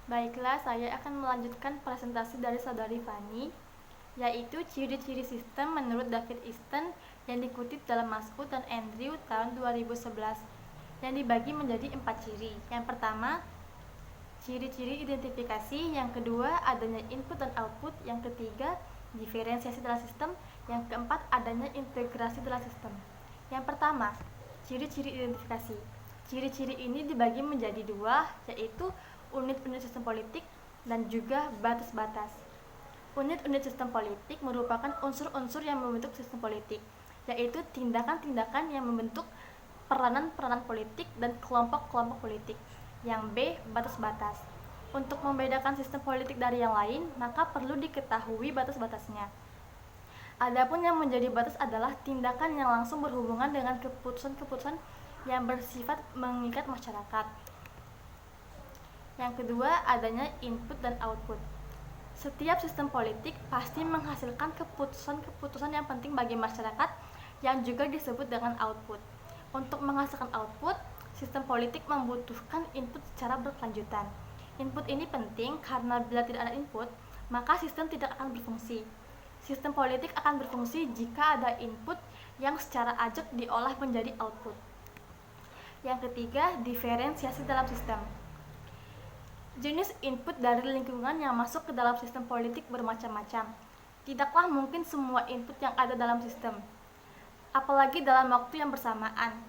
Baiklah, saya akan melanjutkan presentasi dari Saudari Fani, yaitu ciri-ciri sistem menurut David Easton yang dikutip dalam Mas'ud dan Andrew tahun 2011, yang dibagi menjadi 4 ciri. Yang pertama, ciri-ciri identifikasi. Yang kedua, adanya input dan output. Yang ketiga, diferensiasi dalam sistem. Yang keempat, adanya integrasi dalam sistem. Yang pertama, ciri-ciri identifikasi. Ciri-ciri ini dibagi menjadi dua, yaitu unit-unit sistem politik dan juga batas-batas. Unit-unit sistem politik merupakan unsur-unsur yang membentuk sistem politik, yaitu tindakan-tindakan yang membentuk peranan-peranan politik dan kelompok-kelompok politik. Yang B, batas-batas. Untuk membedakan sistem politik dari yang lain, maka perlu diketahui batas-batasnya. Adapun yang menjadi batas adalah tindakan yang langsung berhubungan dengan keputusan-keputusan yang bersifat mengikat masyarakat. Yang kedua, adanya input dan output. Setiap sistem politik pasti menghasilkan keputusan-keputusan yang penting bagi masyarakat yang juga disebut dengan output. Untuk menghasilkan output, sistem politik membutuhkan input secara berkelanjutan. Input ini penting karena bila tidak ada input, maka sistem tidak akan berfungsi. Sistem politik akan berfungsi jika ada input yang secara ajak diolah menjadi output. Yang ketiga, diferensiasi dalam sistem. Jenis input dari lingkungan yang masuk ke dalam sistem politik bermacam-macam. Tidaklah mungkin semua input yang ada dalam sistem, apalagi dalam waktu yang bersamaan.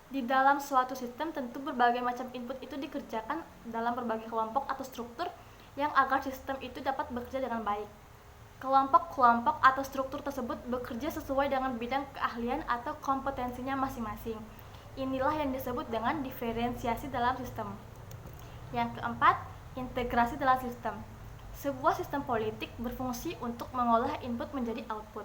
Di dalam suatu sistem tentu berbagai macam input itu dikerjakan dalam berbagai kelompok atau struktur yang agar sistem itu dapat bekerja dengan baik. Kelompok-kelompok atau struktur tersebut bekerja sesuai dengan bidang keahlian atau kompetensinya masing-masing. Inilah yang disebut dengan diferensiasi dalam sistem. Yang keempat, integrasi dalam sistem. Sebuah sistem politik berfungsi untuk mengolah input menjadi output.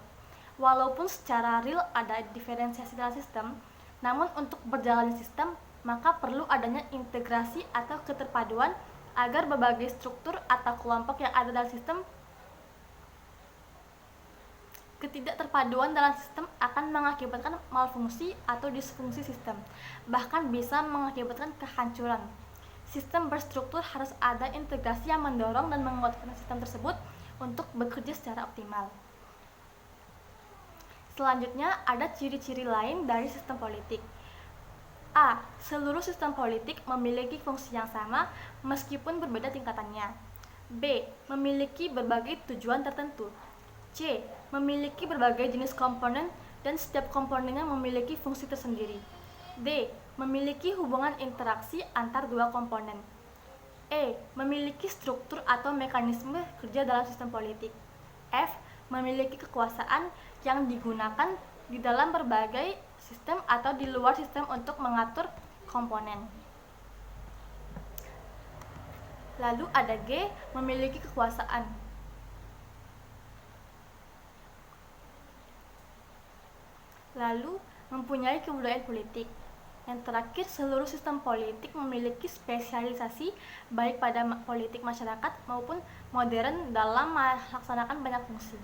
Walaupun secara real ada diferensiasi dalam sistem, namun untuk berjalannya sistem, maka perlu adanya integrasi atau keterpaduan agar berbagai struktur atau kelompok yang ada dalam sistem. Ketidakterpaduan dalam sistem akan mengakibatkan malfungsi atau disfungsi sistem, bahkan bisa mengakibatkan kehancuran. Sistem berstruktur harus ada integrasi yang mendorong dan menguatkan sistem tersebut untuk bekerja secara optimal. Selanjutnya, ada ciri-ciri lain dari sistem politik. A. Seluruh sistem politik memiliki fungsi yang sama meskipun berbeda tingkatannya. B. Memiliki berbagai tujuan tertentu. C. Memiliki berbagai jenis komponen dan setiap komponennya memiliki fungsi tersendiri. D. Memiliki hubungan interaksi antar dua komponen. E. Memiliki struktur atau mekanisme kerja dalam sistem politik. F. Memiliki kekuasaan yang digunakan di dalam berbagai sistem atau di luar sistem untuk mengatur komponen. Lalu ada G. Memiliki kekuasaan. Lalu mempunyai kebudayaan politik. Yang terakhir, seluruh sistem politik memiliki spesialisasi baik pada politik masyarakat maupun modern dalam melaksanakan banyak fungsi.